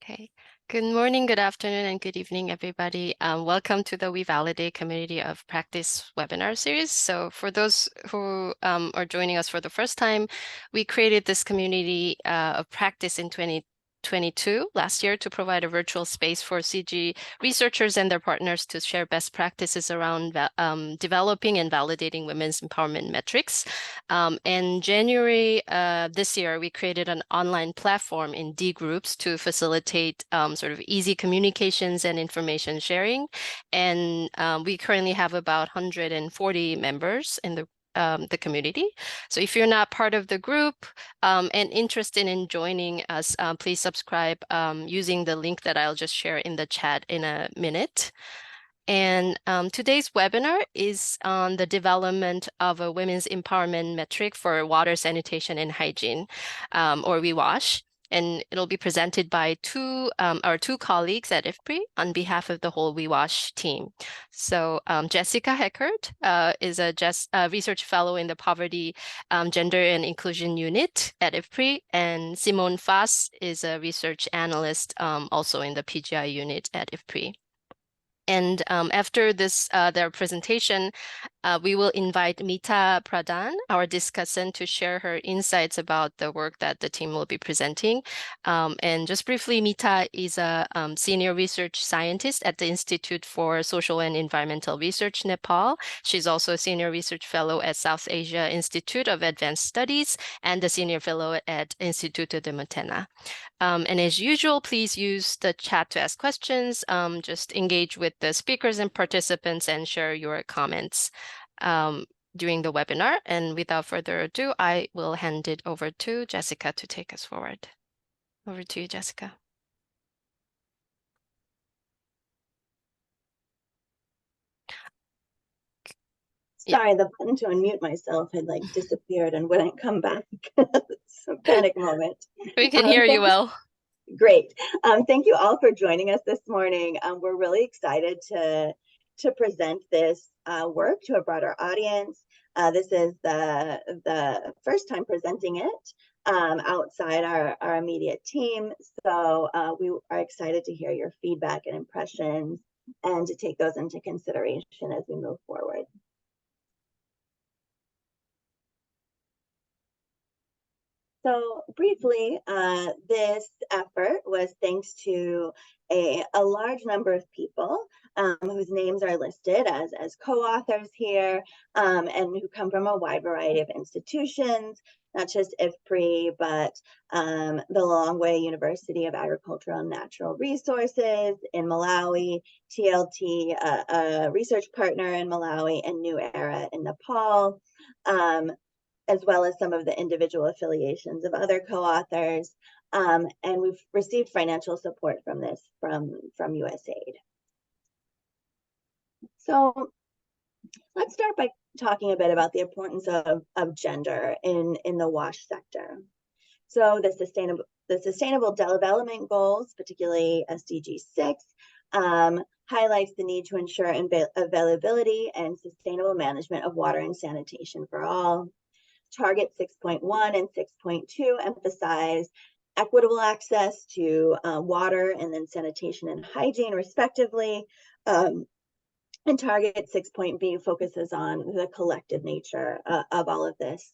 Okay. Good morning, good afternoon, and good evening, everybody. Welcome to the We Validate Community of Practice webinar series. So for those who are joining us for the first time, we created this community of practice in 2022 last year to provide a virtual space for CG researchers and their partners to share best practices around developing and validating women's empowerment metrics. In January this year, we created an online platform in D groups to facilitate sort of easy communications and information sharing. And we currently have about 140 members in the community. So if you're not part of the group and interested in joining us, please subscribe using the link that I'll just share in the chat in a minute. And today's webinar is on the development of a women's empowerment metric for water, sanitation, and hygiene, or WEAI. And it'll be presented by our two colleagues at IFPRI on behalf of the whole WEAI team. So Jessica Heckert is a research fellow in the Poverty, Gender, and Inclusion Unit at IFPRI, and Simone Fass is a research analyst also in the PGI unit at IFPRI. And after their presentation, we will invite Mita Pradhan, our discussant, to share her insights about the work that the team will be presenting. And just briefly, Mita is a senior research scientist at the Institute for Social and Environmental Research, Nepal. She's also a senior research fellow at South Asia Institute of Advanced Studies and a senior fellow at Instituto de Motena. And as usual, please use the chat to ask questions. Just engage with the speakers and participants and share your comments during the webinar. And without further ado, I will hand it over to Jessica to take us forward. Over to you, Jessica. Sorry, the button to unmute myself had disappeared and wouldn't come back. It's a panic moment. We can hear you well. Great. Thank you all for joining us this morning. We're really excited to present this work to a broader audience. This is the first time presenting it outside our immediate team. So we are excited to hear your feedback and impressions and to take those into consideration as we move forward. So briefly, this effort was thanks to a large number of people whose names are listed as co-authors here and who come from a wide variety of institutions, not just IFPRI, but the Lilongwe University of Agricultural and Natural Resources in Malawi, TLT, a research partner in Malawi, and New Era in Nepal. As well as some of the individual affiliations of other co-authors. And we've received financial support from this from USAID. So let's start by talking a bit about the importance of gender in the WASH sector. So the Sustainable Development Goals, particularly SDG 6, highlights the need to ensure availability and sustainable management of water and sanitation for all. Target 6.1 and 6.2 emphasize equitable access to water and then sanitation and hygiene, respectively. And target 6.B focuses on the collective nature of all of this.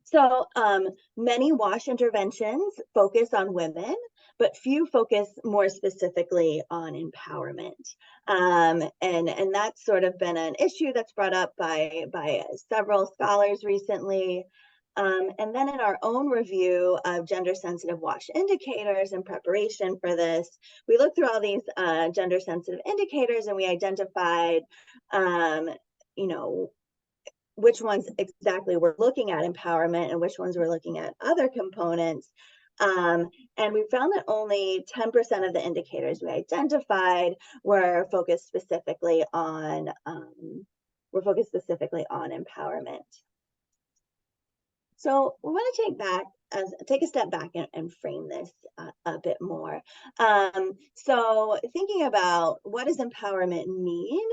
So many WASH interventions focus on women, but few focus more specifically on empowerment. And that's sort of been an issue that's brought up by several scholars recently. And then in our own review of gender-sensitive WASH indicators in preparation for this, we looked through all these gender-sensitive indicators and we identified, which ones exactly we're looking at empowerment and which ones we're looking at other components. And we found that only 10% of the indicators we identified were focused specifically on empowerment. So we want to take a step back and frame this a bit more. So thinking about what does empowerment mean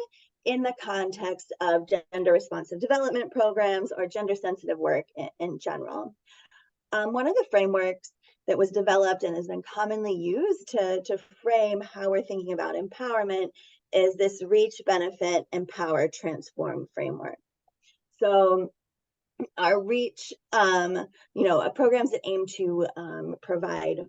in the context of gender responsive development programs or gender sensitive work in general. One of the frameworks that was developed and has been commonly used to frame how we're thinking about empowerment is this reach, benefit, empower, transform framework. So our reach, programs that aim to provide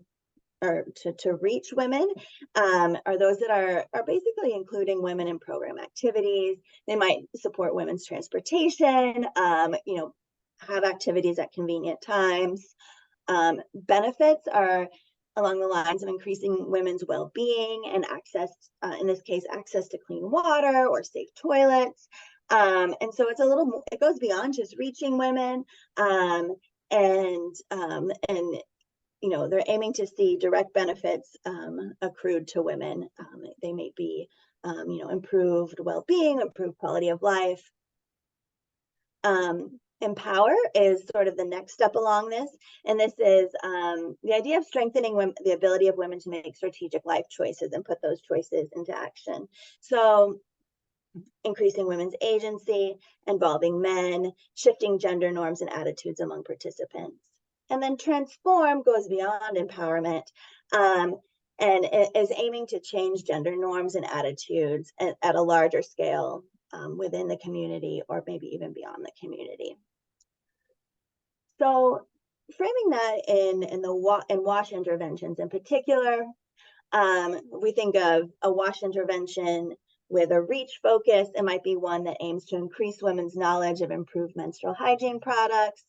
or to reach women are those that are basically including women in program activities. They might support women's transportation, have activities at convenient times. Benefits are along the lines of increasing women's well-being and access, in this case, access to clean water or safe toilets. And so it goes beyond just reaching women, and they're aiming to see direct benefits accrued to women. They may be, improved well-being, improved quality of life. Empower is sort of the next step along this, and this is the idea of strengthening the ability of women to make strategic life choices and put those choices into action. So increasing women's agency, involving men, shifting gender norms and attitudes among participants. And then transform goes beyond empowerment and is aiming to change gender norms and attitudes at a larger scale within the community, or maybe even beyond the community. So framing that in WASH interventions in particular, we think of a WASH intervention with a reach focus. It might be one that aims to increase women's knowledge of improved menstrual hygiene products,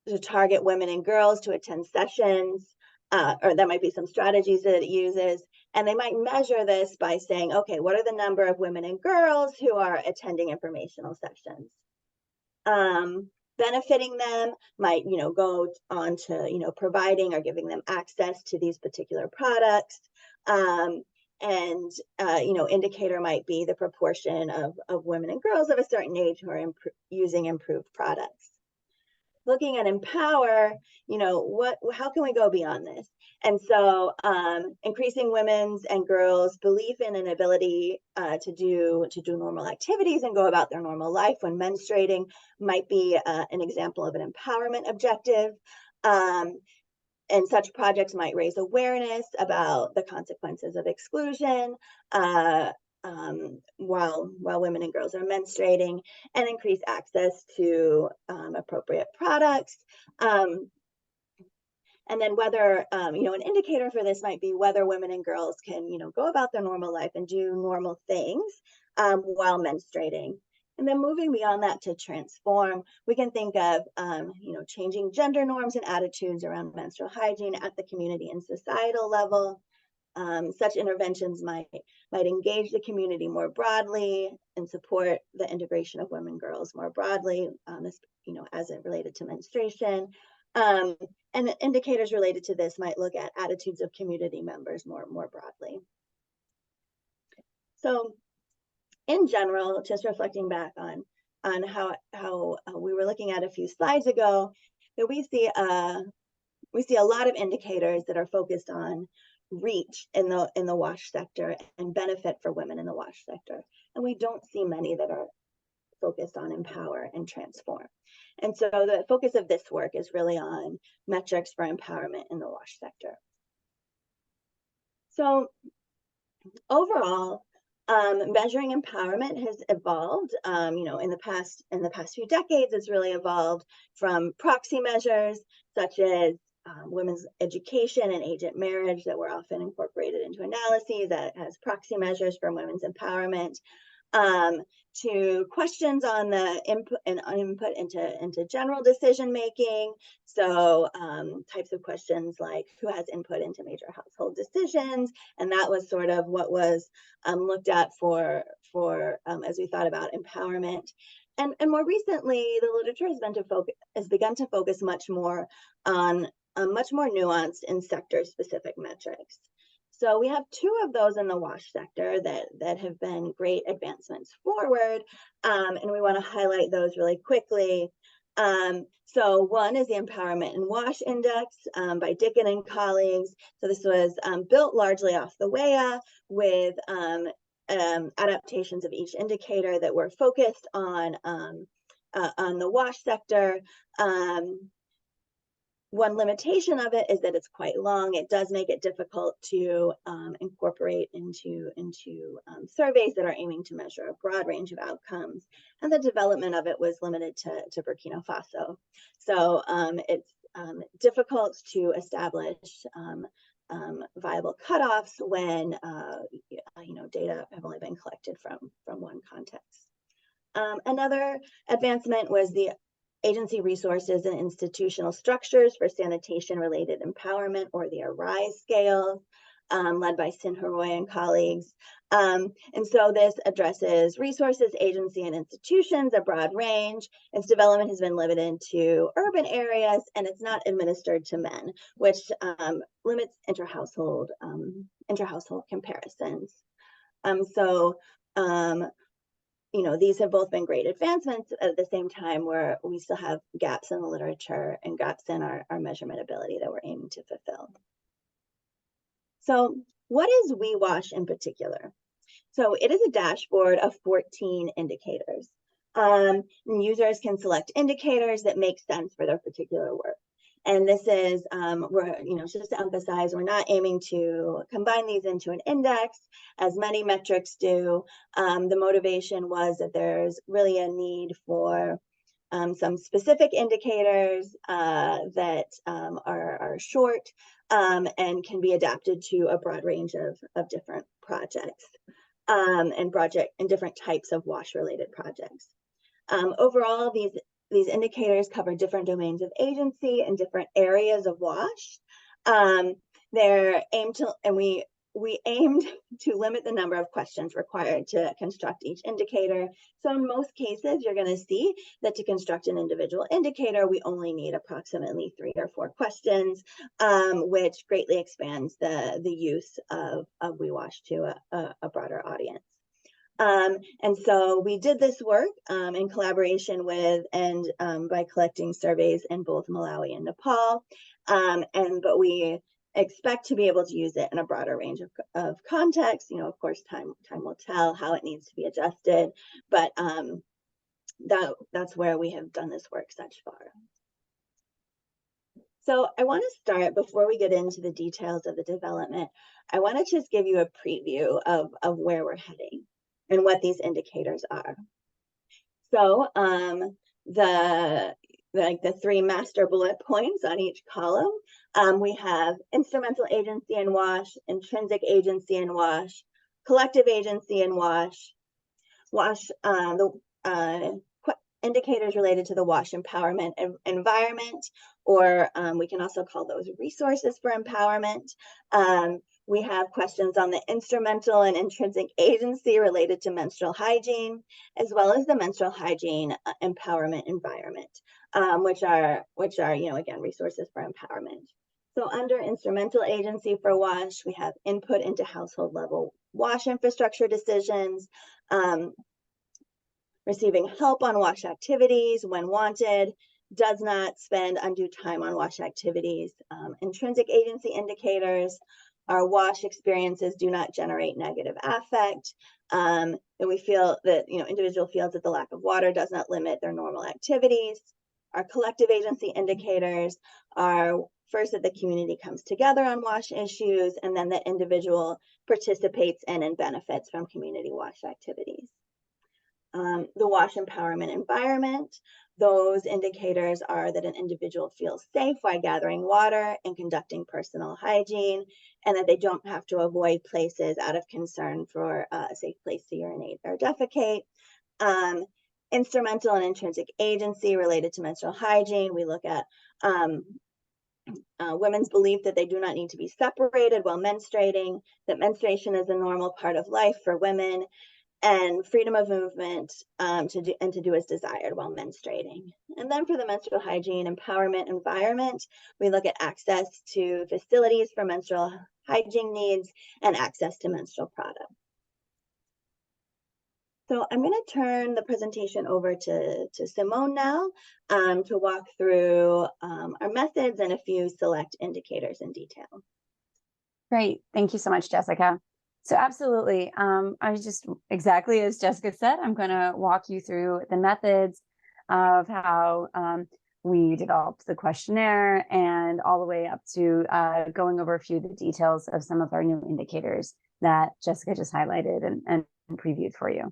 to target women and girls to attend sessions, or there might be some strategies that it uses. And they might measure this by saying, okay, what are the number of women and girls who are attending informational sessions? Benefiting them might, go on to, providing or giving them access to these particular products. Indicator might be the proportion of women and girls of a certain age who are using improved products. Looking at empower, how can we go beyond this? And so increasing women's and girls' belief in an ability to do normal activities and go about their normal life when menstruating might be an example of an empowerment objective. And such projects might raise awareness about the consequences of exclusion while women and girls are menstruating, and increase access to appropriate products. And then whether, an indicator for this might be whether women and girls can, go about their normal life and do normal things while menstruating. And then moving beyond that to transform, we can think of, changing gender norms and attitudes around menstrual hygiene at the community and societal level. Such interventions might engage the community more broadly and support the integration of women and girls more broadly, as it related to menstruation. And indicators related to this might look at attitudes of community members more broadly. So in general, just reflecting back on how we were looking at a few slides ago, that we see a lot of indicators that are focused on reach in the WASH sector and benefit for women in the WASH sector. And we don't see many that are focused on empower and transform. And so the focus of this work is really on metrics for empowerment in the WASH sector. So overall, measuring empowerment has evolved. In the past few decades, it's really evolved from proxy measures such as women's education and age at marriage that were often incorporated into analyses that has proxy measures for women's empowerment, to questions on the input into general decision making. So types of questions like who has input into major household decisions, and that was sort of what was looked at for as we thought about empowerment. And more recently, the literature has begun to focus much more on much more nuanced and sector-specific metrics. So we have two of those in the WASH sector that have been great advancements forward, and we want to highlight those really quickly. So one is the Empowerment in WASH Index by Dickon and colleagues. So this was built largely off the WEAI with adaptations of each indicator that were focused on the WASH sector. One limitation of it is that it's quite long. It does make it difficult to incorporate into surveys that are aiming to measure a broad range of outcomes. And the development of it was limited to Burkina Faso. So it's difficult to establish viable cutoffs when data have only been collected from one context. Another advancement was the agency resources and institutional structures for sanitation-related empowerment, or the ARISE scale, led by Sinha Roy and colleagues. And so this addresses resources, agency, and institutions, a broad range. Its development has been limited to urban areas, and it's not administered to men, which limits inter-household comparisons. These have both been great advancements at the same time where we still have gaps in the literature and gaps in our measurement ability that we're aiming to fulfill. So what is WEAI in particular? So it is a dashboard of 14 indicators. And users can select indicators that make sense for their particular work. And this is, just to emphasize, we're not aiming to combine these into an index, as many metrics do. The motivation was that there's really a need for some specific indicators that are short and can be adapted to a broad range of different projects and different types of WASH-related projects. Overall, these indicators cover different domains of agency and different areas of WASH. We aimed to limit the number of questions required to construct each indicator. So in most cases, you're going to see that to construct an individual indicator, we only need approximately 3 or 4 questions, which greatly expands the use of WeWash to a broader audience. And so we did this work in collaboration with and by collecting surveys in both Malawi and Nepal. But we expect to be able to use it in a broader range of contexts. Of course, time will tell how it needs to be adjusted, but that's where we have done this work such far. So I want to start, before we get into the details of the development, I want to just give you a preview of where we're heading and what these indicators are. So the 3 master bullet points on each column, we have instrumental agency in WASH, intrinsic agency in WASH, collective agency in WASH, indicators related to the WASH empowerment environment, or we can also call those resources for empowerment. We have questions on the instrumental and intrinsic agency related to menstrual hygiene, as well as the menstrual hygiene empowerment environment, which are again, resources for empowerment. So under instrumental agency for WASH, we have input into household level WASH infrastructure decisions, receiving help on WASH activities when wanted, does not spend undue time on WASH activities. Intrinsic agency indicators, our WASH experiences do not generate negative affect. And we feel that individual feels that the lack of water does not limit their normal activities. Our collective agency indicators are first that the community comes together on WASH issues, and then the individual participates in and benefits from community WASH activities. The WASH empowerment environment, those indicators are that an individual feels safe while gathering water and conducting personal hygiene, and that they don't have to avoid places out of concern for a safe place to urinate or defecate. Instrumental and intrinsic agency related to menstrual hygiene, we look at women's belief that they do not need to be separated while menstruating, that menstruation is a normal part of life for women, and freedom of movement to do as desired while menstruating. And then for the menstrual hygiene empowerment environment, we look at access to facilities for menstrual hygiene needs and access to menstrual products. So I'm going to turn the presentation over to Simone now to walk through our methods and a few select indicators in detail. Great. Thank you so much, Jessica. So absolutely. I was just exactly as Jessica said, I'm going to walk you through the methods of how we developed the questionnaire, and all the way up to going over a few of the details of some of our new indicators that Jessica just highlighted and previewed for you.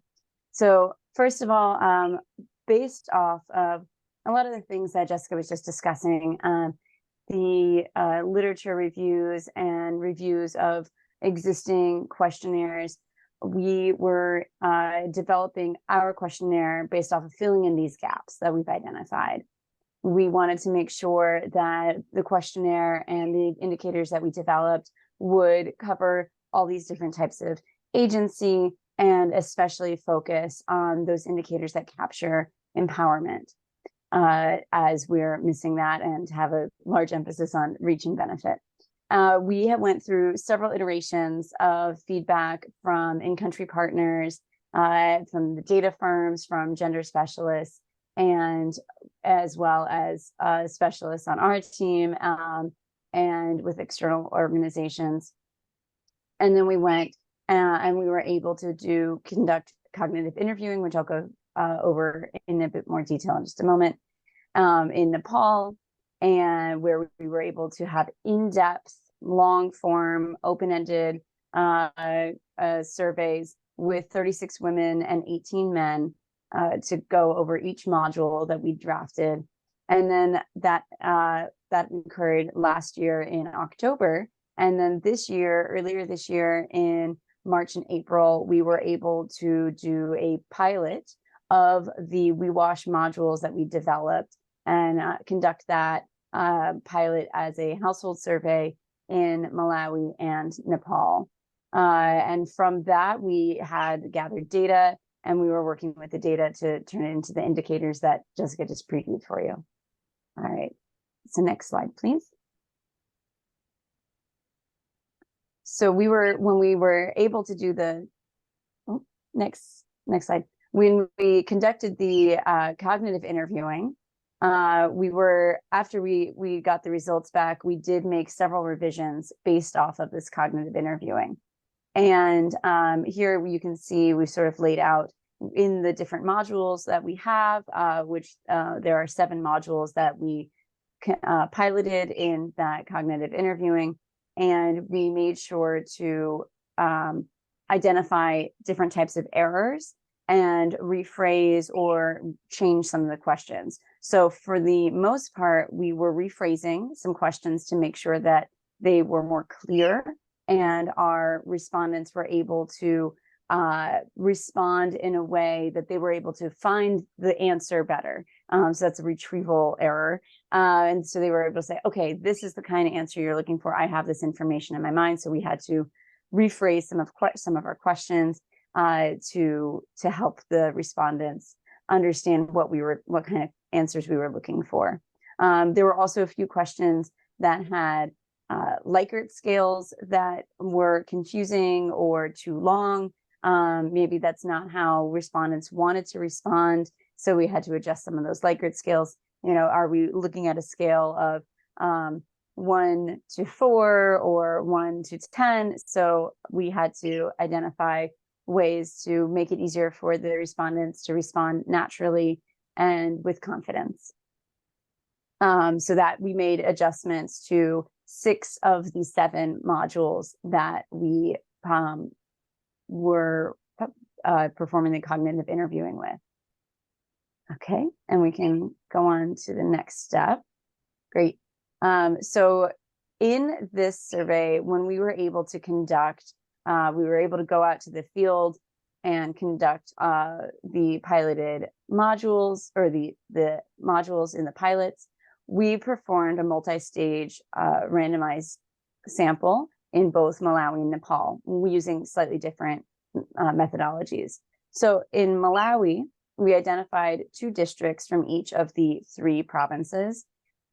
So first of all, based off of a lot of the things that Jessica was just discussing, the literature reviews and reviews of existing questionnaires, we were developing our questionnaire based off of filling in these gaps that we've identified. We wanted to make sure that the questionnaire and the indicators that we developed would cover all these different types of agency, and especially focus on those indicators that capture empowerment, as we're missing that and have a large emphasis on reaching benefit. We have went through several iterations of feedback from in-country partners, from the data firms, from gender specialists, and as well as specialists on our team, and with external organizations. And then we went and we were able to conduct cognitive interviewing, which I'll go over in a bit more detail in just a moment, in Nepal, and where we were able to have in-depth, long-form, open-ended surveys with 36 women and 18 men to go over each module that we drafted. And then that occurred last year in October. And then this year, earlier this year in March and April, we were able to do a pilot of the WeWash modules that we developed and conduct that pilot as a household survey in Malawi and Nepal. And from that, we had gathered data, and we were working with the data to turn it into the indicators that Jessica just previewed for you. All right, so next slide, please. So when we were able to do the, next slide, when we conducted the cognitive interviewing, after we got the results back, we did make several revisions based off of this cognitive interviewing. And here you can see we've sort of laid out in the different modules that we have, which there are 7 modules that we piloted in that cognitive interviewing. And we made sure to identify different types of errors and rephrase or change some of the questions. So for the most part, we were rephrasing some questions to make sure that they were more clear and our respondents were able to respond in a way that they were able to find the answer better. So that's a retrieval error. And so they were able to say, okay, this is the kind of answer you're looking for. I have this information in my mind. So we had to rephrase some of our questions to help the respondents understand what kind of answers we were looking for. There were also a few questions that had Likert scales that were confusing or too long. Maybe that's not how respondents wanted to respond. So we had to adjust some of those Likert scales. You know, are we looking at a scale of 1 to 4 or 1 to 10? So we had to identify ways to make it easier for the respondents to respond naturally and with confidence. So that we made adjustments to 6 of the 7 modules that we were performing the cognitive interviewing with. Okay, and we can go on to the next step. Great. So in this survey, when we were able to conduct, we were able to go out to the field and conduct the piloted modules, or the modules in the pilots. We performed a multi-stage randomized sample in both Malawi and Nepal, using slightly different methodologies. So in Malawi, we identified 2 districts from each of the 3 provinces.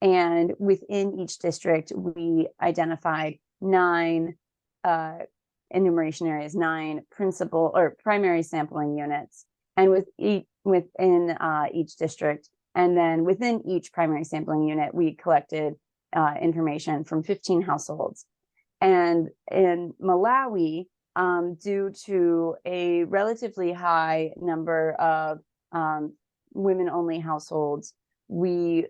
And within each district, we identified 9 enumeration areas, 9 principal or primary sampling units. And within each district, and then within each primary sampling unit, we collected information from 15 households. And in Malawi, due to a relatively high number of women-only households, we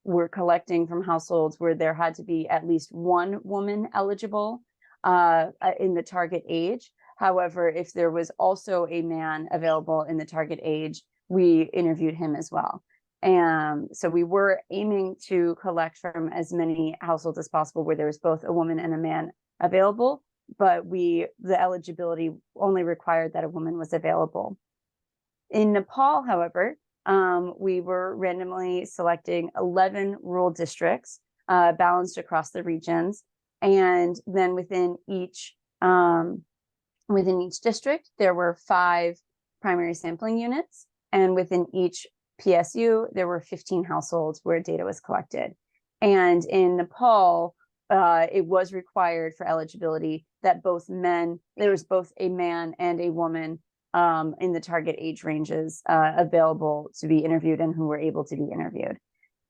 were collecting from households where there had to be at least one woman eligible in the target age. However, if there was also a man available in the target age, we interviewed him as well. And so we were aiming to collect from as many households as possible where there was both a woman and a man available, but the eligibility only required that a woman was available. In Nepal, however, we were randomly selecting 11 rural districts balanced across the regions. And then within each district, there were 5 primary sampling units. And within each PSU, there were 15 households where data was collected. And in Nepal, it was required for eligibility that there was both a man and a woman in the target age ranges available to be interviewed and who were able to be interviewed.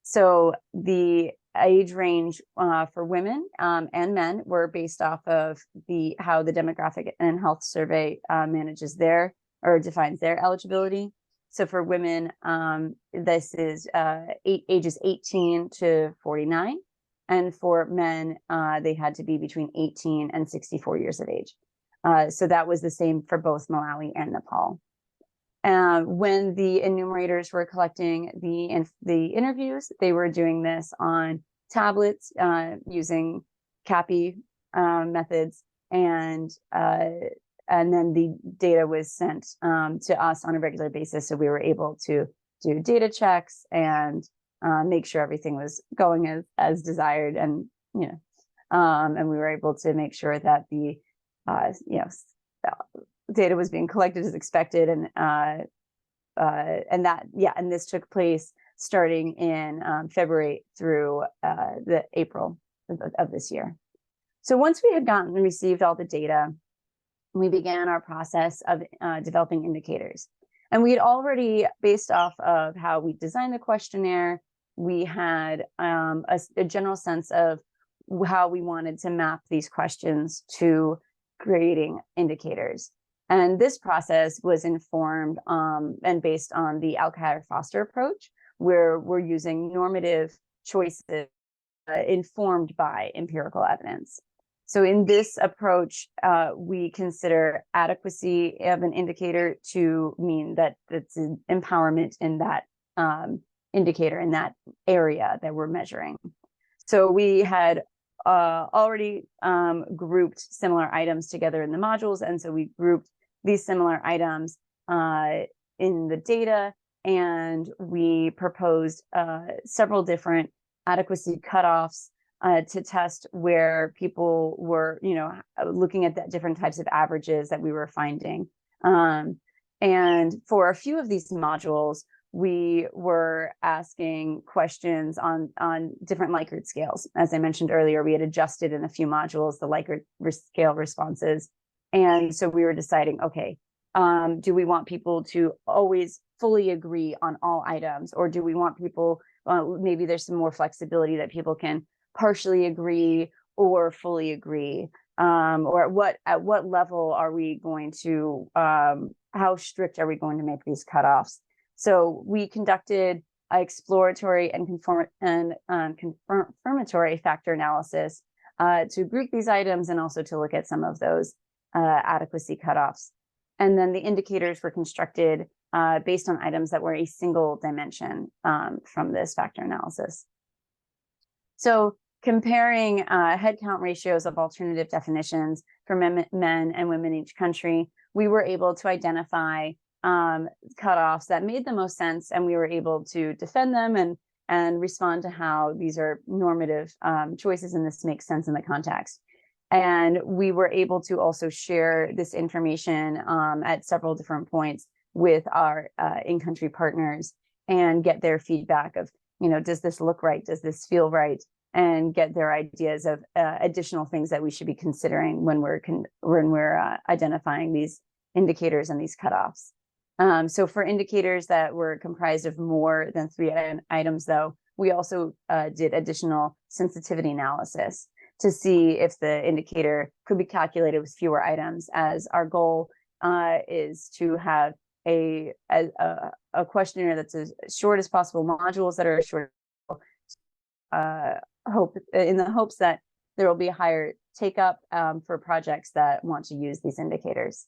So the age range for women and men were based off of how the Demographic and Health Survey defines their eligibility. So for women, this is ages 18 to 49. And for men, they had to be between 18 and 64 years of age. So that was the same for both Malawi and Nepal. When the enumerators were collecting the interviews, they were doing this on tablets using CAPI methods, and then the data was sent to us on a regular basis, so we were able to do data checks and make sure everything was going as desired, and and we were able to make sure that the data was being collected as expected, and this took place starting in February through the April of this year. So once we had received all the data, we began our process of developing indicators. And we had already, based off of how we designed the questionnaire, we had a general sense of how we wanted to map these questions to creating indicators. And this process was informed and based on the Alkire-Foster approach, where we're using normative choices informed by empirical evidence. So in this approach, we consider adequacy of an indicator to mean that it's an empowerment in that indicator, in that area that we're measuring. So we had already grouped similar items together in the modules. And so we grouped these similar items in the data, and we proposed several different adequacy cutoffs to test where people were, looking at the different types of averages that we were finding. And for a few of these modules, we were asking questions on different Likert scales. As I mentioned earlier, we had adjusted in a few modules the Likert scale responses. And so we were deciding, okay, do we want people to always fully agree on all items? Or do we want people, maybe there's some more flexibility that people can partially agree or fully agree? Or at what level are we going to, how strict are we going to make these cutoffs? So we conducted exploratory and confirmatory factor analysis to group these items and also to look at some of those adequacy cutoffs. And then the indicators were constructed based on items that were a single dimension from this factor analysis. So comparing headcount ratios of alternative definitions for men and women in each country, we were able to identify cutoffs that made the most sense, and we were able to defend them and respond to how these are normative choices and this makes sense in the context. And we were able to also share this information at several different points with our in-country partners and get their feedback of, does this look right? Does this feel right? And get their ideas of additional things that we should be considering when we're identifying these indicators and these cutoffs. So for indicators that were comprised of more than 3 items, though, we also did additional sensitivity analysis to see if the indicator could be calculated with fewer items, as our goal is to have a questionnaire that's as short as possible, modules that are as short in the hopes that there will be a higher take up for projects that want to use these indicators.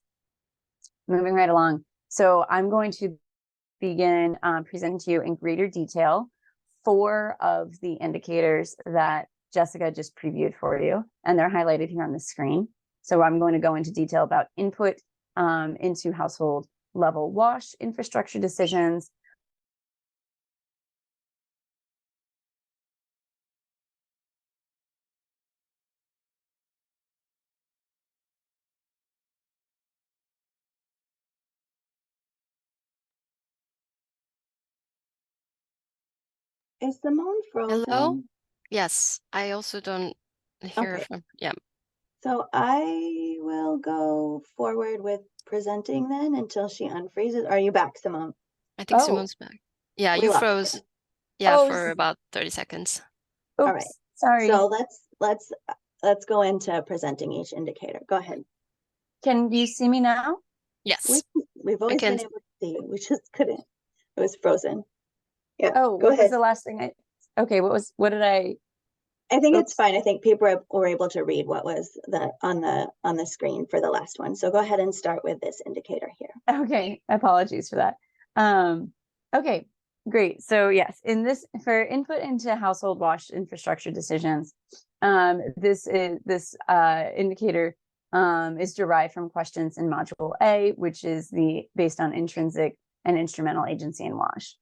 Moving right along. So I'm going to begin presenting to you in greater detail 4 of the indicators that Jessica just previewed for you, and they're highlighted here on the screen. So I'm going to go into detail about input into household level wash infrastructure decisions, Is Simone frozen? Hello? Yes, I also don't hear Okay. from, yeah. So I will go forward with presenting then until she unfreezes. Are you back, Simone? I think Oh. Simone's back. Yeah, We you lost froze. her. Yeah, Oh, for about 30 seconds. oops, All right. sorry. So let's go into presenting each indicator. Go ahead. Can you see me now? Yes, We've always can- been able to see you. We just couldn't. It was frozen. Yeah. Oh, go what ahead. was the last thing okay, what did I? I think it's Oops. fine. I think people were able to read what was on the screen for the last one. So go ahead and start with this indicator here. Okay, apologies for that. Okay, great. So yes, for input into household wash infrastructure decisions, this indicator is derived from questions in Module A, which is based on intrinsic and instrumental agency in wash.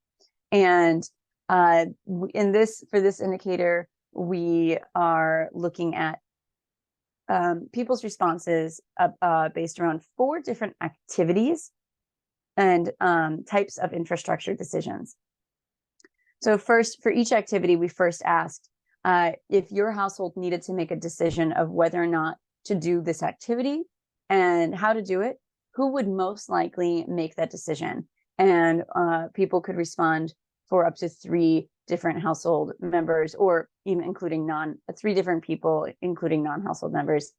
And for this indicator, we are looking at people's responses based around 4 different activities and types of infrastructure decisions. So first, for each activity, we first asked if your household needed to make a decision of whether or not to do this activity and how to do it, who would most likely make that decision? And people could respond for up to 3 different household members, or even including 3 different people, including non-household members.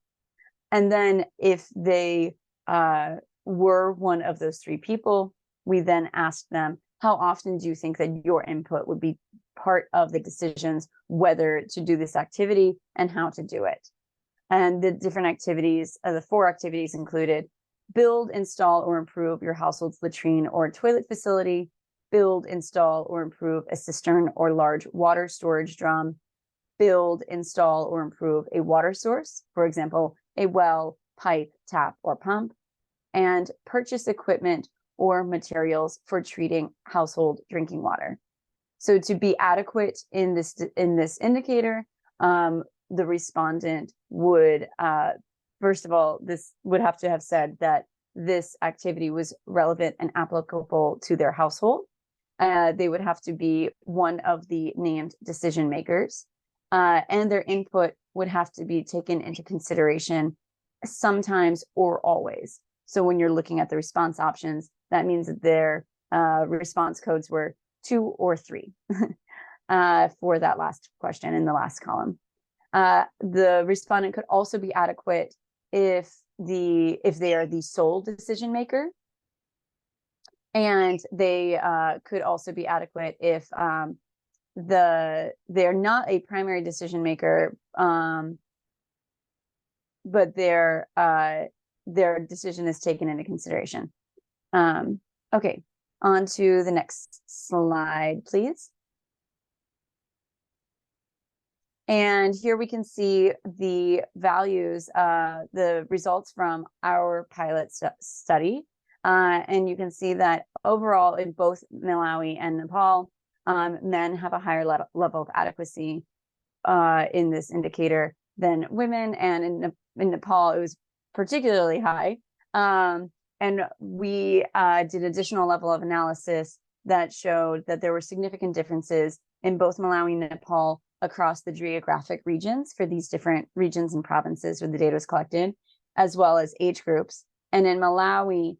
And then if they were one of those 3 people, we then asked them, how often do you think that your input would be part of the decisions, whether to do this activity and how to do it? And the different activities, the 4 activities included: build, install, or improve your household's latrine or toilet facility, build, install, or improve a cistern or large water storage drum, build, install, or improve a water source, for example, a well, pipe, tap, or pump, and purchase equipment or materials for treating household drinking water. So to be adequate in this indicator, the respondent would, first of all, this would have to have said that this activity was relevant and applicable to their household. They would have to be one of the named decision makers, and their input would have to be taken into consideration sometimes or always. So when you're looking at the response options, that means that their response codes were 2 or 3 for that last question in the last column. The respondent could also be adequate if they are the sole decision maker, and they could also be adequate if they're not a primary decision maker, but their decision is taken into consideration. Okay, on to the next slide, please. And here we can see the values, the results from our pilot study. And you can see that overall in both Malawi and Nepal, men have a higher level of adequacy in this indicator than women. And in Nepal, it was particularly high. And we did additional level of analysis that showed that there were significant differences in both Malawi and Nepal across the geographic regions for these different regions and provinces where the data was collected, as well as age groups. And in Malawi,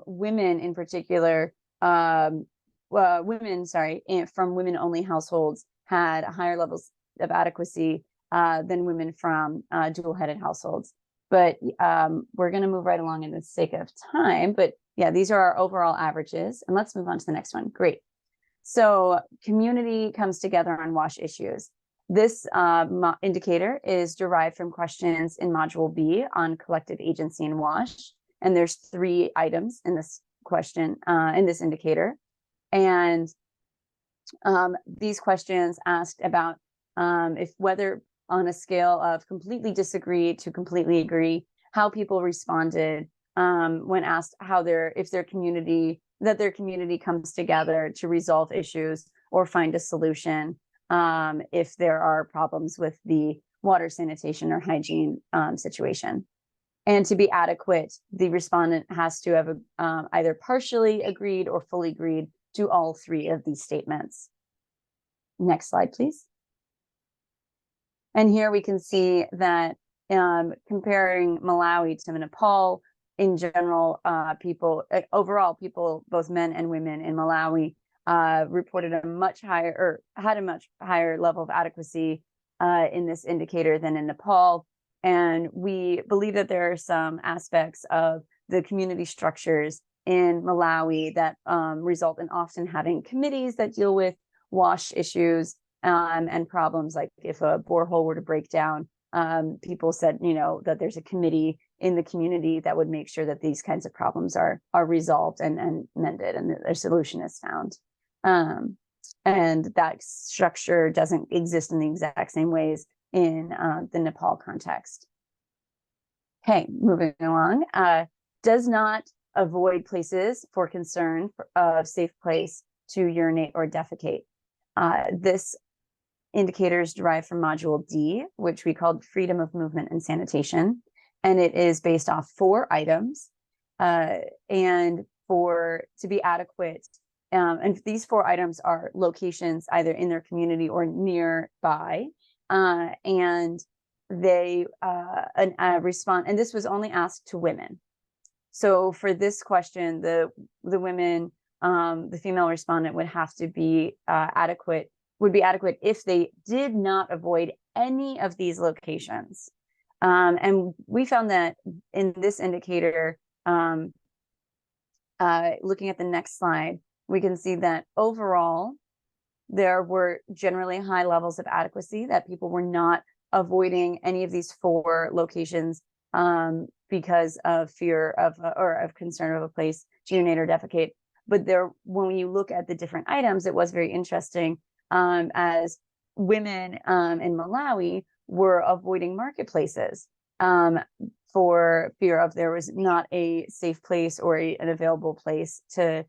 women in particular, from women-only households had higher levels of adequacy than women from dual-headed households. But we're going to move right along in the sake of time. But yeah, these are our overall averages. And let's move on to the next one. Great. So community comes together on wash issues. This indicator is derived from questions in Module B on collective agency in WASH. And there's 3 items in this question, in this indicator. And these questions asked about if whether on a scale of completely disagree to completely agree, how people responded when asked how their community comes together to resolve issues or find a solution if there are problems with the water, sanitation, or hygiene situation. And to be adequate, the respondent has to have either partially agreed or fully agreed to all 3 of these statements. Next slide, please. And here we can see that comparing Malawi to Nepal, in general, overall, both men and women in Malawi reported a much higher, or had a much higher level of adequacy in this indicator than in Nepal. And we believe that there are some aspects of the community structures in Malawi that result in often having committees that deal with WASH issues and problems. Like if a borehole were to break down, people said, that there's a committee in the community that would make sure that these kinds of problems are resolved and mended, and their solution is found. And that structure doesn't exist in the exact same ways in the Nepal context. Okay, moving along. Does not avoid places for concern of safe place to urinate or defecate. This indicator is derived from Module D, which we called Freedom of Movement and Sanitation. And it is based off 4 items. And to be adequate, and these 4 items are locations either in their community or nearby. And they respond, and this was only asked to women. So for this question, the women, the female respondent would have to be adequate if they did not avoid any of these locations. And we found that in this indicator, looking at the next slide, we can see that overall, there were generally high levels of adequacy, that people were not avoiding any of these 4 locations because of fear of or of concern of a place to urinate or defecate. But when you look at the different items, it was very interesting as women in Malawi were avoiding marketplaces for fear of there was not a safe place or an available place to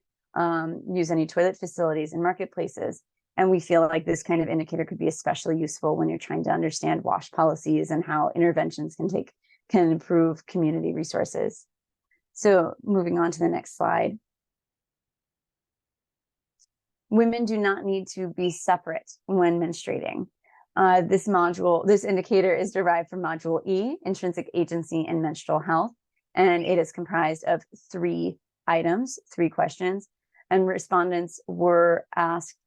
use any toilet facilities in marketplaces. And we feel like this kind of indicator could be especially useful when you're trying to understand WASH policies and how interventions can improve community resources. So moving on to the next slide. Women do not need to be separate when menstruating. This indicator is derived from Module E, Intrinsic Agency and Menstrual Health, and it is comprised of 3 items, 3 questions, and respondents were asked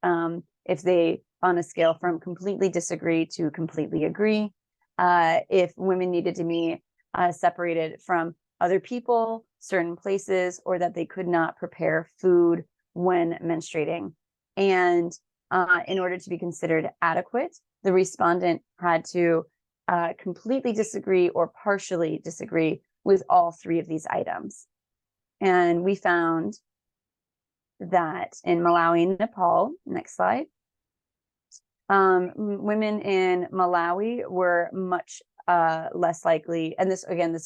if they, on a scale from completely disagree to completely agree, if women needed to be separated from other people, certain places, or that they could not prepare food when menstruating. And in order to be considered adequate, the respondent had to completely disagree or partially disagree with all 3 of these items. And we found that in Malawi and Nepal, next slide, women in Malawi were much less likely, and this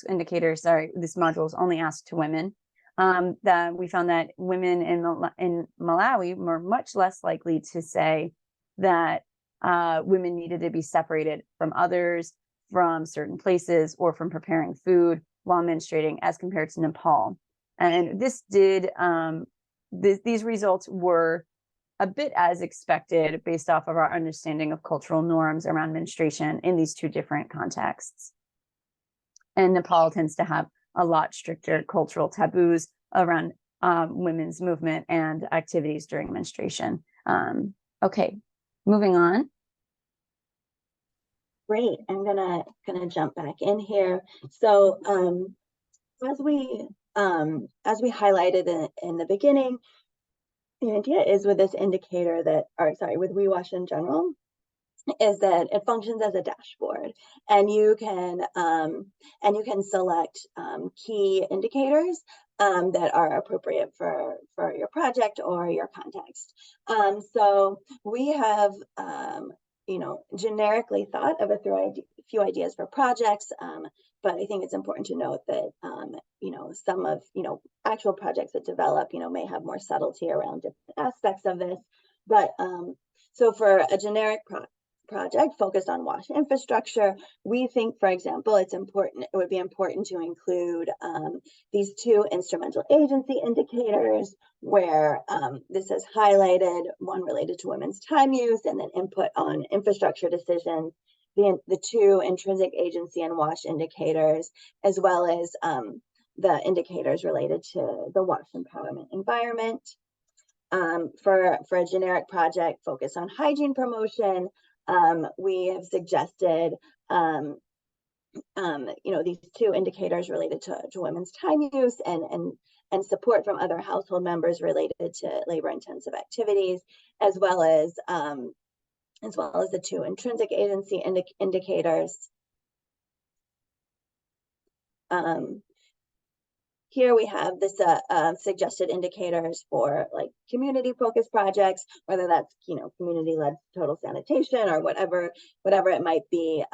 indicator, this module is only asked to women, that we found that women in Malawi were much less likely to say that women needed to be separated from others, from certain places, or from preparing food while menstruating as compared to Nepal. And this did, these results were a bit as expected based off of our understanding of cultural norms around menstruation in these 2 different contexts. And Nepal tends to have a lot stricter cultural taboos around women's movement and activities during menstruation. Okay, moving on. Great, I'm gonna jump back in here. So as we highlighted in the beginning, the idea is with this indicator that, with WeWash in general, is that it functions as a dashboard, and you can select key indicators that are appropriate for your project or your context. So we have generically thought of a few ideas for projects, but I think it's important to note that some of actual projects that develop may have more subtlety around different aspects of this. But so for a generic project focused on WASH infrastructure, we think, for example, it would be important to include these two instrumental agency indicators where this is highlighted, one related to women's time use and then input on infrastructure decisions, the two intrinsic agency and WASH indicators, as well as the indicators related to the WASH empowerment environment. For a generic project focused on hygiene promotion, we have suggested these two indicators related to women's time use and support from other household members related to labor-intensive activities, as well as the two intrinsic agency indicators. Here we have this suggested indicators for like community-focused projects, whether that's community-led total sanitation or whatever it might be.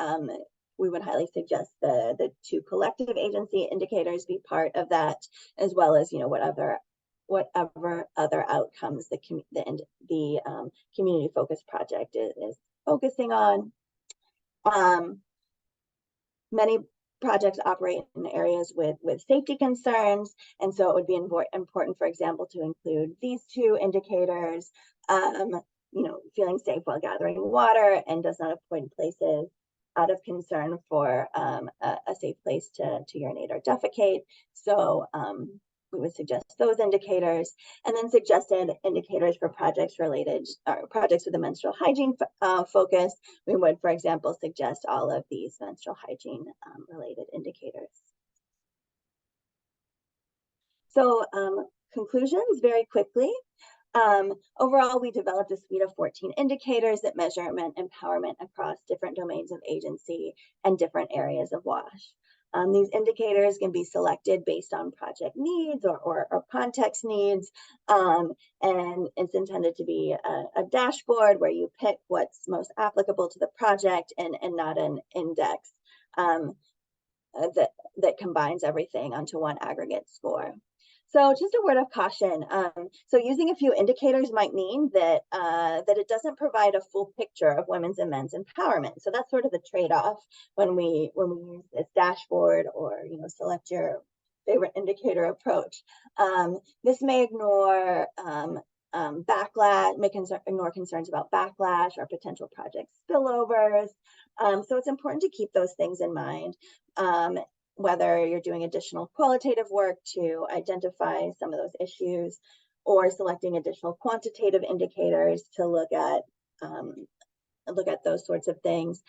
We would highly suggest the two collective agency indicators be part of that, as well as whatever other outcomes the community-focused project is focusing on. Many projects operate in areas with safety concerns, and so it would be important, for example, to include these two indicators. Feeling safe while gathering water and does not avoid places out of concern for a safe place to urinate or defecate. So we would suggest those indicators, and then suggested indicators for projects with a menstrual hygiene focus. We would, for example, suggest all of these menstrual hygiene related indicators. So conclusions very quickly. Overall, we developed a suite of 14 indicators that measure empowerment across different domains of agency and different areas of WASH. These indicators can be selected based on project needs or context needs, and it's intended to be a dashboard where you pick what's most applicable to the project and not an index that combines everything onto one aggregate score. So just a word of caution. So using a few indicators might mean that it doesn't provide a full picture of women's and men's empowerment. So that's sort of the trade-off when we use this dashboard or select your favorite indicator approach. This may ignore ignore concerns about backlash or potential project spillovers. So it's important to keep those things in mind. Whether you're doing additional qualitative work to identify some of those issues or selecting additional quantitative indicators to look at those sorts of things.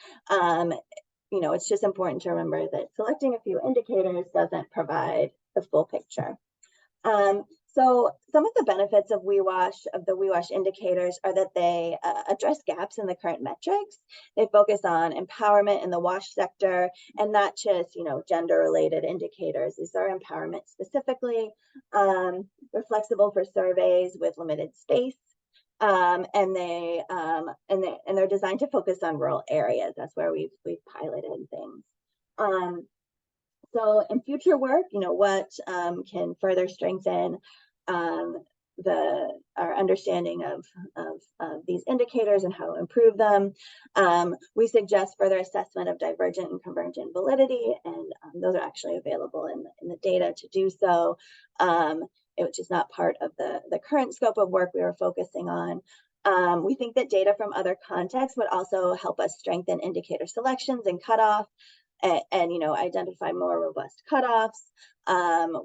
It's just important to remember that selecting a few indicators doesn't provide the full picture. So some of the benefits of the WEAI indicators are that they address gaps in the current metrics. They focus on empowerment in the WASH sector and not just, gender-related indicators. These are empowerment specifically. They're flexible for surveys with limited space, and they're designed to focus on rural areas. That's where we've piloted things. So in future work, what can further strengthen our understanding of these indicators and how to improve them. We suggest further assessment of divergent and convergent validity, and those are actually available in the data to do so, which is not part of the current scope of work we are focusing on. We think that data from other contexts would also help us strengthen indicator selections and cutoff, and identify more robust cutoffs.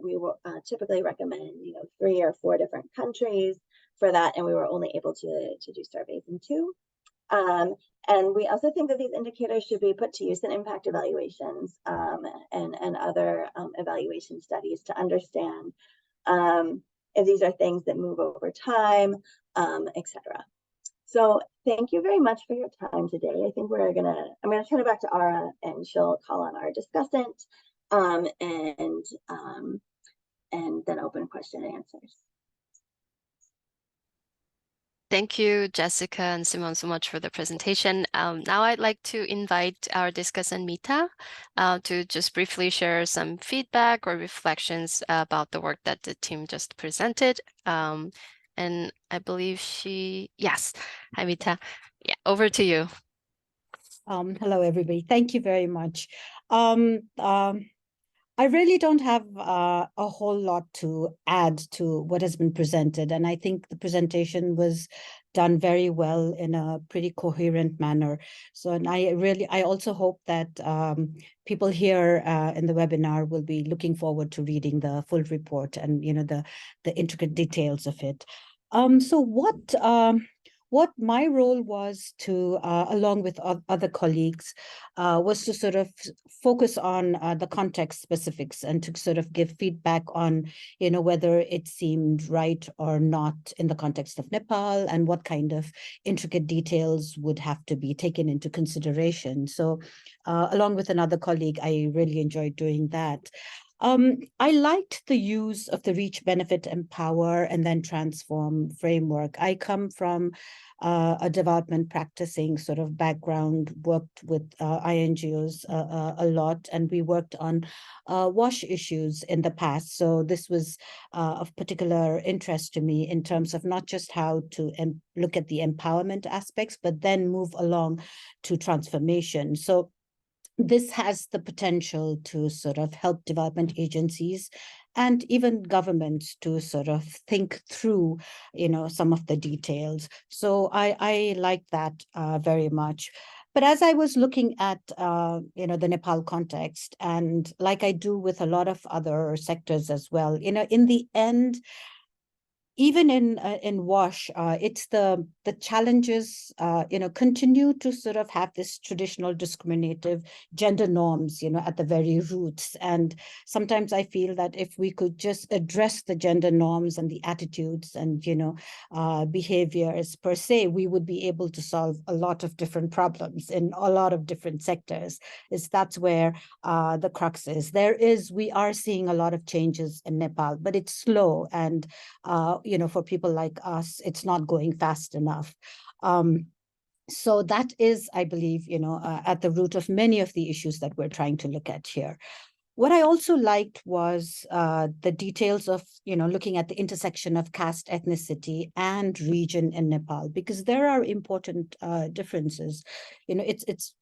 We will typically recommend 3 or 4 different countries for that, and we were only able to do surveys in 2. And we also think that these indicators should be put to use in impact evaluations and other evaluation studies to understand if these are things that move over time, etc. So thank you very much for your time today. I think I'm gonna turn it back to Ara, and she'll call on our discussant, and then open question and answers. Thank you, Jessica and Simon, so much for the presentation. Now I'd like to invite our discussant, Mita, to just briefly share some feedback or reflections about the work that the team just presented. And I believe yes. Hi, Mita. Yeah, over to you. Hello, everybody. Thank you very much. I really don't have a whole lot to add to what has been presented. And I think the presentation was done very well in a pretty coherent manner. So, and I also hope that people here in the webinar will be looking forward to reading the full report and, the intricate details of it. So what my role was to, along with other colleagues, was to sort of focus on the context specifics and to sort of give feedback on, whether it seemed right or not in the context of Nepal and what kind of intricate details would have to be taken into consideration. So along with another colleague, I really enjoyed doing that. I liked the use of the reach, benefit, empower, and then transform framework. I come from a development practicing sort of background, worked with INGOs a lot, and we worked on WASH issues in the past. So this was of particular interest to me in terms of not just how to look at the empowerment aspects, but then move along to transformation. So this has the potential to sort of help development agencies and even governments to sort of think through, some of the details. So I like that very much. But as I was looking at, the Nepal context, and like I do with a lot of other sectors as well, in the end, even in WASH, it's the challenges, continue to sort of have this traditional discriminative gender norms, at the very roots. And sometimes I feel that if we could just address the gender norms and the attitudes and, behaviors per se, we would be able to solve a lot of different problems in a lot of different sectors. That's where the crux is. We are seeing a lot of changes in Nepal, but it's slow, and for people like us, it's not going fast enough. So that is, I believe, at the root of many of the issues that we're trying to look at here. What I also liked was the details of, looking at the intersection of caste, ethnicity, and region in Nepal, because there are important differences. It's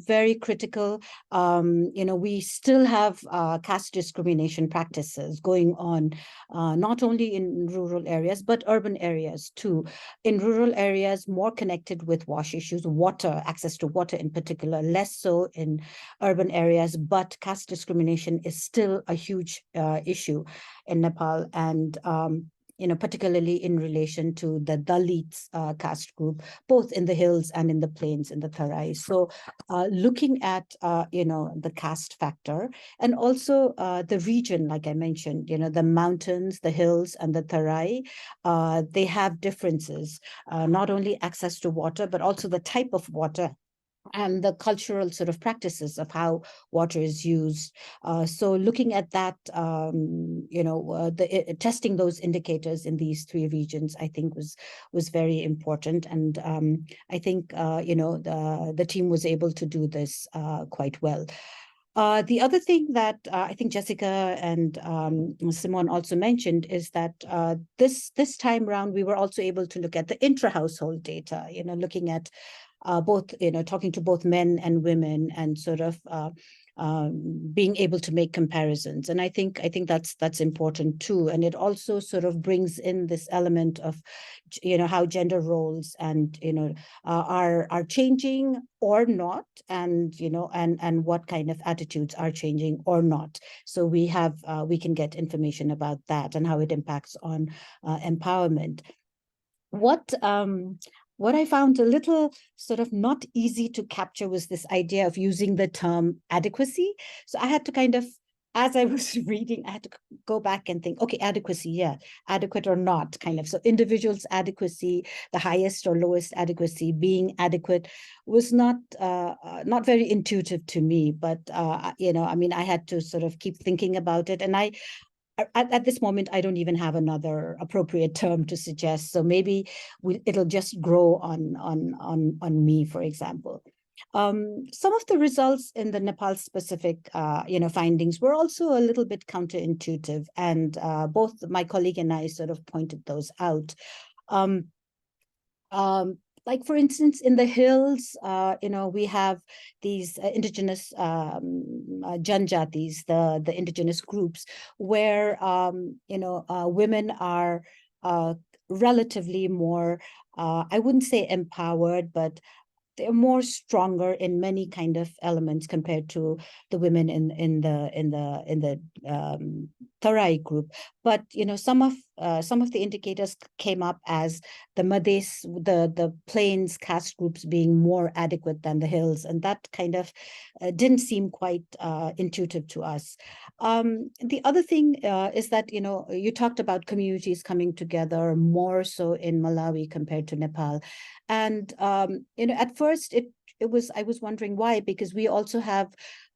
very critical. We still have caste discrimination practices going on, not only in rural areas, but urban areas too. In rural areas, more connected with WASH issues, water, access to water in particular, less so in urban areas, but caste discrimination is still a huge issue in Nepal, and particularly in relation to the Dalits caste group, both in the hills and in the plains, in the Tarai. So looking at, the caste factor, and also the region, like I mentioned, the mountains, the hills, and the Tarai, they have differences, not only access to water, but also the type of water and the cultural sort of practices of how water is used. So looking at that, testing those indicators in these three regions, I think was very important. And I think, the team was able to do this quite well. The other thing that I think Jessica and Simone also mentioned is that this time around, we were also able to look at the intra-household data, looking at both, talking to both men and women, and sort of being able to make comparisons. And I think that's important too. And it also sort of brings in this element of, how gender roles and, are changing or not, and, and what kind of attitudes are changing or not. So we can get information about that and how it impacts on empowerment. What I found a little sort of not easy to capture was this idea of using the term adequacy. So I had to kind of as I was reading, I had to go back and think, okay, adequacy, yeah, adequate or not, kind of. So individuals' adequacy, the highest or lowest adequacy, being adequate was not very intuitive to me. But I mean, I had to sort of keep thinking about it, and at this moment, I don't even have another appropriate term to suggest. So maybe it'll just grow on me, for example. Some of the results in the Nepal specific, findings were also a little bit counterintuitive, and both my colleague and I sort of pointed those out. Um, like for instance, in the hills, we have these indigenous janjatis, the indigenous groups, where women are relatively more, I wouldn't say empowered, but they're more stronger in many kind of elements compared to the women in the Tarai group. But some of the indicators came up as the Mades, the plains caste groups being more adequate than the hills, and that kind of didn't seem quite intuitive to us. The other thing is that you talked about communities coming together more so in Malawi compared to Nepal. And at first I was wondering why, because we also have,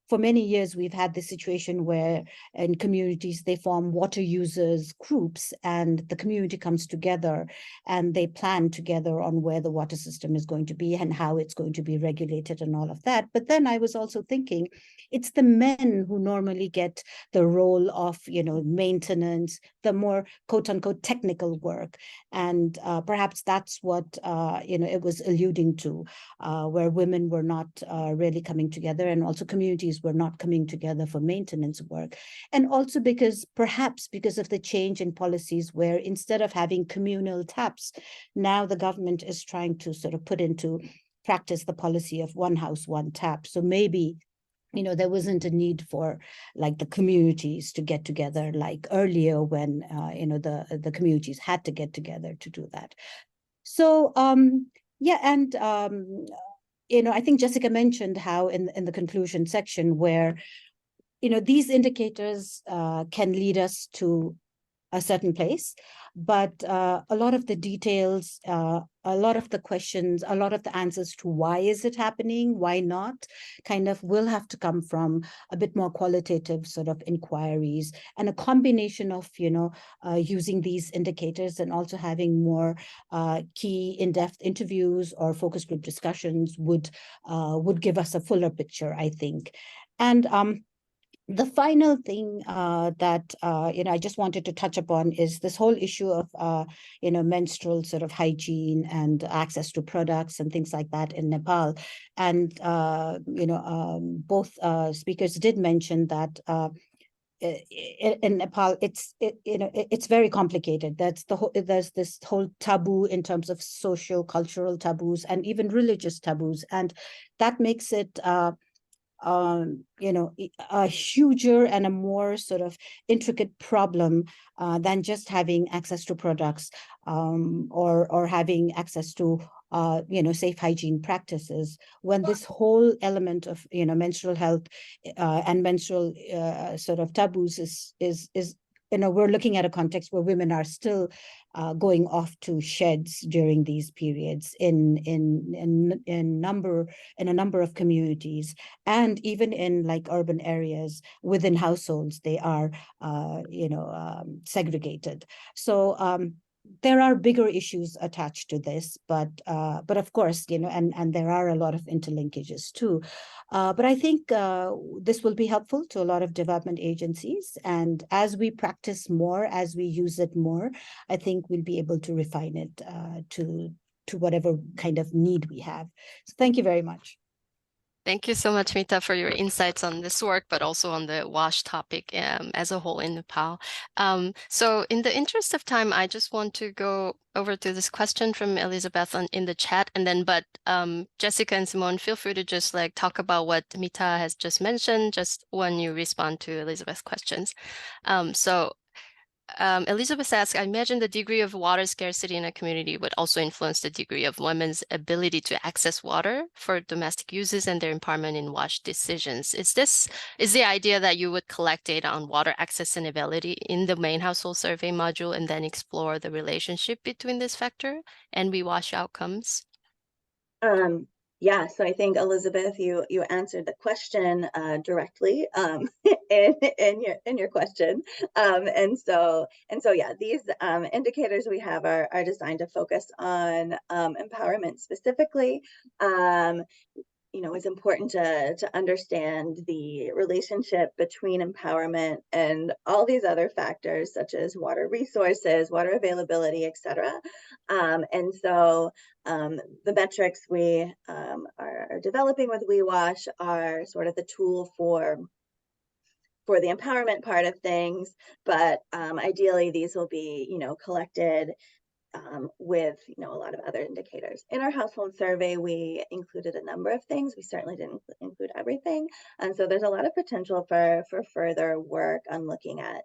for many years, we've had this situation where in communities they form water users groups, and the community comes together and they plan together on where the water system is going to be and how it's going to be regulated and all of that. But then I was also thinking, it's the men who normally get the role of maintenance, the more quote unquote technical work, and perhaps that's what it was alluding to, where women were not really coming together, and also communities were not coming together for maintenance work. And also perhaps because of the change in policies, where instead of having communal taps, now the government is trying to sort of put into practice the policy of one house, one tap. So maybe there wasn't a need for like the communities to get together like earlier when the communities had to get together to do that. So yeah, and I think Jessica mentioned how in the conclusion section, where these indicators can lead us to a certain place, but a lot of the details, a lot of the questions, a lot of the answers to why is it happening, why not, kind of will have to come from a bit more qualitative sort of inquiries, and a combination of using these indicators and also having more key in-depth interviews or focus group discussions would give us a fuller picture, I think. And the final thing that I just wanted to touch upon is this whole issue of menstrual sort of hygiene and access to products and things like that in Nepal. And both speakers did mention that in Nepal, it's very complicated. There's this whole taboo in terms of social, cultural taboos, and even religious taboos, and that makes it a huger and a more sort of intricate problem than just having access to products or having access to safe hygiene practices, when this whole element of menstrual health and menstrual sort of taboos is we're looking at a context where women are still going off to sheds during these periods in a number of communities, and even in like urban areas within households, they are segregated. So there are bigger issues attached to this, but of course, and there are a lot of interlinkages too. But I think this will be helpful to a lot of development agencies. And as we practice more, as we use it more, I think we'll be able to refine it to whatever kind of need we have. So thank you very much. Thank you so much, Mita, for your insights on this work, but also on the WASH topic as a whole in Nepal. So in the interest of time, I just want to go over to this question from Elizabeth in the chat, and then, but Jessica and Simone, feel free to just like talk about what Mita has just mentioned, just when you respond to Elizabeth's questions. So Elizabeth asks, I imagine the degree of water scarcity in a community would also influence the degree of women's ability to access water for domestic uses and their empowerment in WASH decisions. Is the idea that you would collect data on water access and availability in the main household survey module and then explore the relationship between this factor and WASH outcomes? Yeah, so I think Elizabeth, you answered the question directly in your question, and so yeah, these indicators we have are designed to focus on empowerment specifically. You know, it's important to understand the relationship between empowerment and all these other factors, such as water resources, water availability, etc. And so the metrics we are developing with WeWash are sort of the tool for the empowerment part of things, but ideally these will be, you know, collected with, you know, a lot of other indicators. In our household survey, we included a number of things. We certainly didn't include everything. And so there's a lot of potential for further work on looking at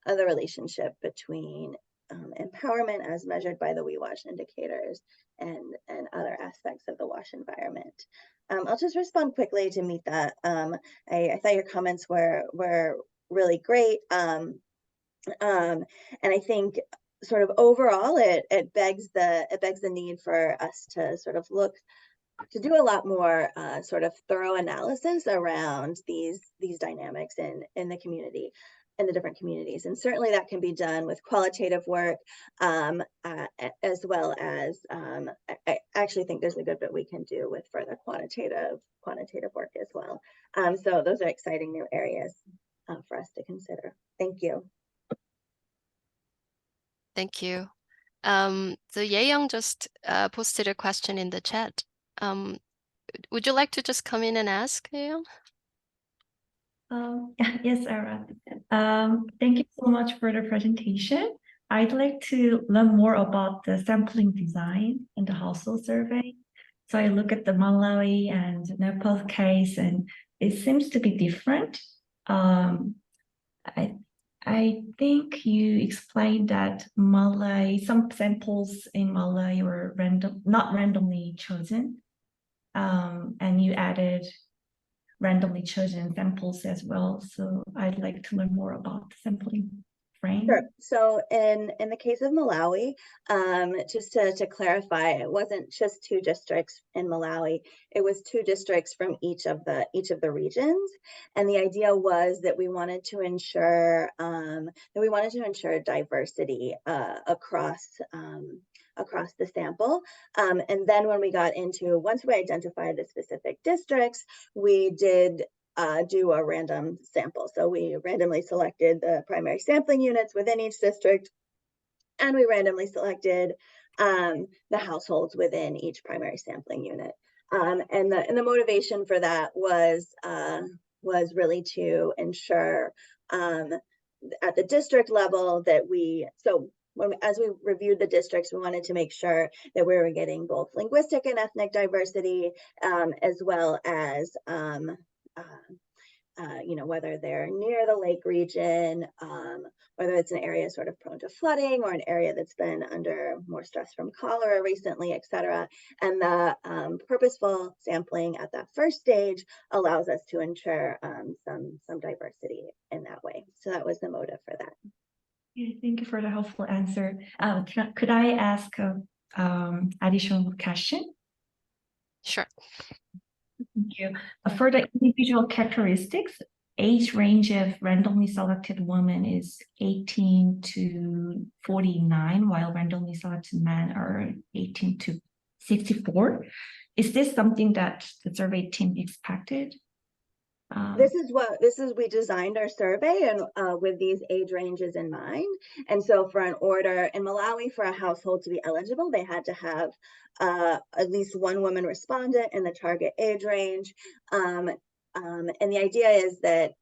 the relationship between empowerment as measured by the WeWash indicators and other aspects of the WASH environment. I'll just respond quickly to Mita. I thought your comments were really great. And I think sort of overall, it begs the need for us to sort of look to do a lot more sort of thorough analysis around these dynamics in the community, in the different communities, and certainly that can be done with qualitative work as well as I actually think there's a good bit we can do with further quantitative work as well. So those are exciting new areas for us to consider. Thank you. Thank you. So Yaeyoung just posted a question in the chat. Would you like to just come in and ask, Yaeyoung? Yes, Sarah. Thank you so much for the presentation. I'd like to learn more about the sampling design in the household survey. So I look at the Malawi and Nepal case, and it seems to be different. I think you explained that some samples in Malawi were not randomly chosen, and you added randomly chosen samples as well. So I'd like to learn more about the sampling frame. Sure. So in the case of Malawi, just to clarify, it wasn't just 2 districts in Malawi. It was 2 districts from each of the regions, and the idea was that we wanted to ensure diversity across the sample. And then when we got into, once we identified the specific districts, we did do a random sample. So we randomly selected the primary sampling units within each district, and we randomly selected the households within each primary sampling unit. And the motivation for that was really to ensure at the district level that as we reviewed the districts, we wanted to make sure that we were getting both linguistic and ethnic diversity, as well as you know, whether they're near the lake region, whether it's an area sort of prone to flooding or an area that's been under more stress from cholera recently, et cetera. And the purposeful sampling at that first stage allows us to ensure some diversity in that way. So that was the motive for that. Yeah, thank you for the helpful answer. Could I ask an additional question? Sure. Thank you. For the individual characteristics, age range of randomly selected women is 18 to 49, while randomly selected men are 18 to 64. Is this something that the survey team expected? We designed our survey and with these age ranges in mind. And so for an order in Malawi, for a household to be eligible, they had to have at least 1 woman respondent in the target age range. And the idea is that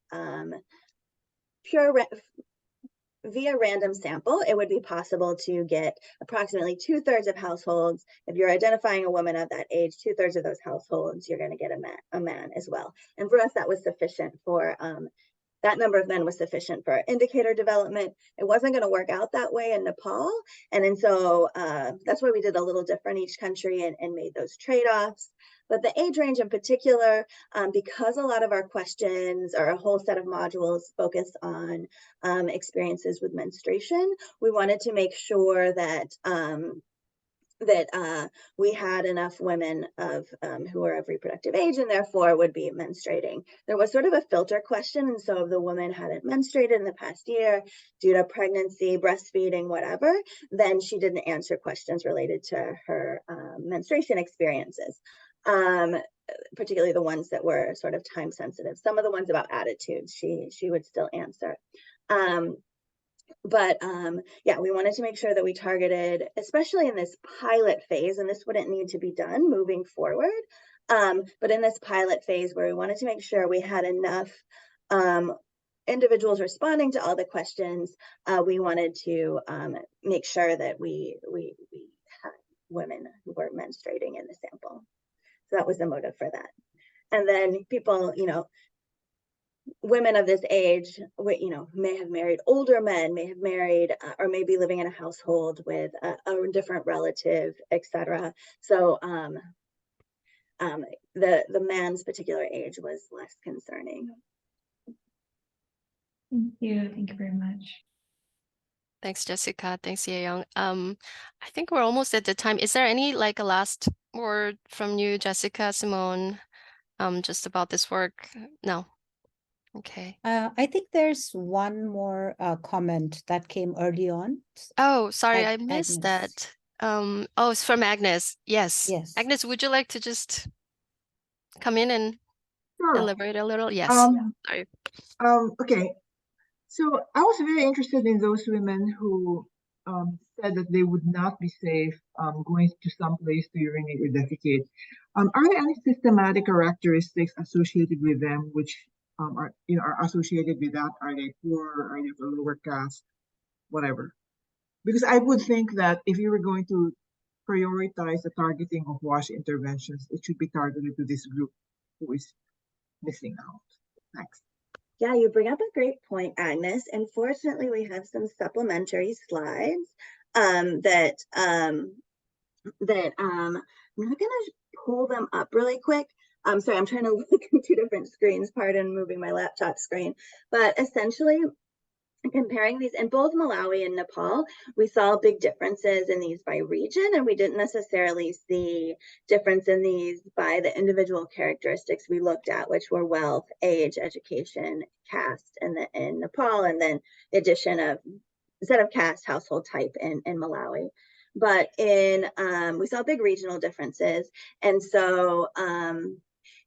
via random sample, it would be possible to get approximately 2/3 of households. If you're identifying a woman of that age, 2/3 of those households, you're going to get a man as well. And for us, that was sufficient for that number of men was sufficient for indicator development. It wasn't going to work out that way in Nepal. And so that's why we did a little different each country and made those trade-offs. But the age range in particular, because a lot of our questions or a whole set of modules focus on experiences with menstruation, we wanted to make sure that we had enough women who were of reproductive age and therefore would be menstruating. There was sort of a filter question, and so if the woman hadn't menstruated in the past year due to pregnancy, breastfeeding, whatever, then she didn't answer questions related to her menstruation experiences, particularly the ones that were sort of time sensitive. Some of the ones about attitudes, she would still answer. Yeah, we wanted to make sure that we targeted, especially in this pilot phase, and this wouldn't need to be done moving forward, but in this pilot phase where we wanted to make sure we had enough individuals responding to all the questions, we wanted to make sure that we had women who were menstruating in the sample. So that was the motive for that. And then people, women of this age, may have married older men, may have married or may be living in a household with a different relative, etc. So the man's particular age was less concerning. Thank you very much. Thanks, Jessica. Thanks, Ye-Young. I think we're almost at the time. Is there any a last word from you, Jessica, Simone, just about this work? No. Okay. I think there's one more comment that came early on. Oh, sorry, I missed that. Oh, it's from Agnes. Yes. Yes. Agnes, would you like to just come in and elaborate a little? Yes. Sorry. Okay. So I was very interested in those women who said that they would not be safe going to some place to urinate or defecate. Are there any systematic characteristics associated with them which are associated with that? Are they poor? Are they of a lower caste? Whatever. Because I would think that if you were going to prioritize the targeting of WASH interventions, it should be targeted to this group who is missing out. Thanks. Yeah, you bring up a great point, Agnes. Unfortunately, we have some supplementary slides that I'm not gonna pull them up really quick. Sorry, I'm trying to look at two different screens, pardon moving my laptop screen. But essentially, comparing these in both Malawi and Nepal, we saw big differences in these by region, and we didn't necessarily see difference in these by the individual characteristics we looked at, which were wealth, age, education, caste in Nepal, and then the addition of, instead of caste, household type in Malawi. But we saw big regional differences, and so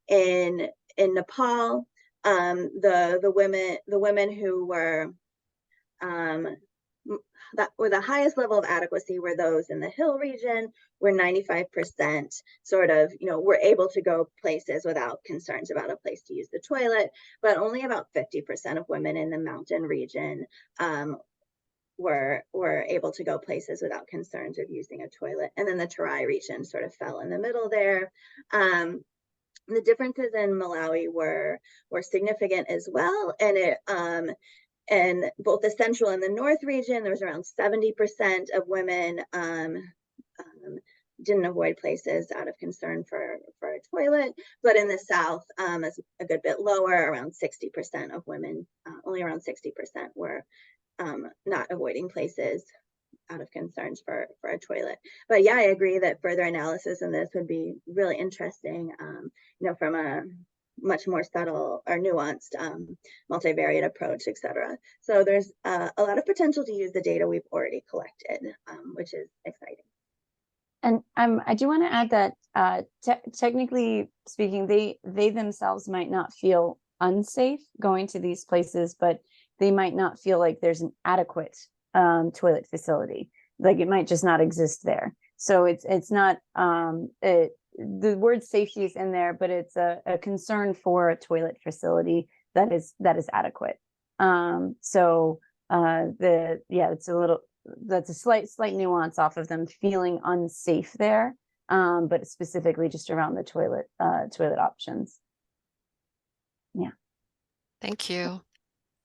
in Nepal, the women who were that were the highest level of adequacy were those in the hill region, where 95% sort of, were able to go places without concerns about a place to use the toilet, but only about 50% of women in the mountain region were able to go places without concerns of using a toilet. And then the Terai region sort of fell in the middle there. The differences in Malawi were significant as well, and both the central and the north region, there was around 70% of women didn't avoid places out of concern for a toilet. But in the south, it's a good bit lower, around 60% of women, only around 60% were not avoiding places out of concerns for a toilet. But yeah, I agree that further analysis in this would be really interesting, from a much more subtle or nuanced multivariate approach, etc. So there's a lot of potential to use the data we've already collected, which is exciting. And I do want to add that technically speaking, they themselves might not feel unsafe going to these places, but they might not feel like there's an adequate toilet facility. Like it might just not exist there. So it's not the word safety is in there, but it's a concern for a toilet facility that is adequate. It's a little, that's a slight nuance off of them feeling unsafe there, but specifically just around the toilet options. Yeah. Thank you.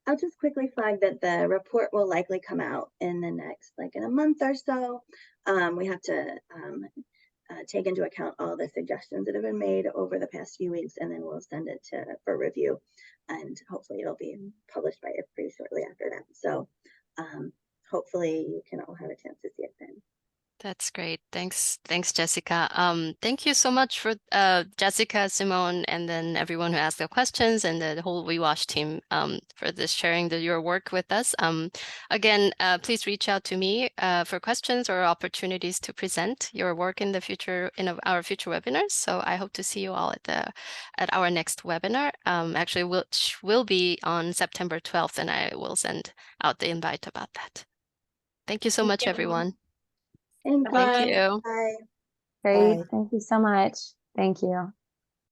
I'll just quickly flag that the report will likely come out in the next, like in a month or so. We have to take into account all the suggestions that have been made over the past few weeks, and then we'll send it for review, and hopefully it'll be published by it pretty shortly after that. So hopefully you can all have a chance to see it then. That's great. Thanks, Jessica. Thank you so much for Jessica, Simone, and then everyone who asked the questions, and the whole WeWash team for this sharing your work with us. Again, please reach out to me for questions or opportunities to present your work in the future our future webinars. So I hope to see you all at our next webinar. Actually, which will be on September 12th, and I will send out the invite about that. Thank you so much, everyone. Thank you. Bye. Great. Bye. Thank you so much. Thank you.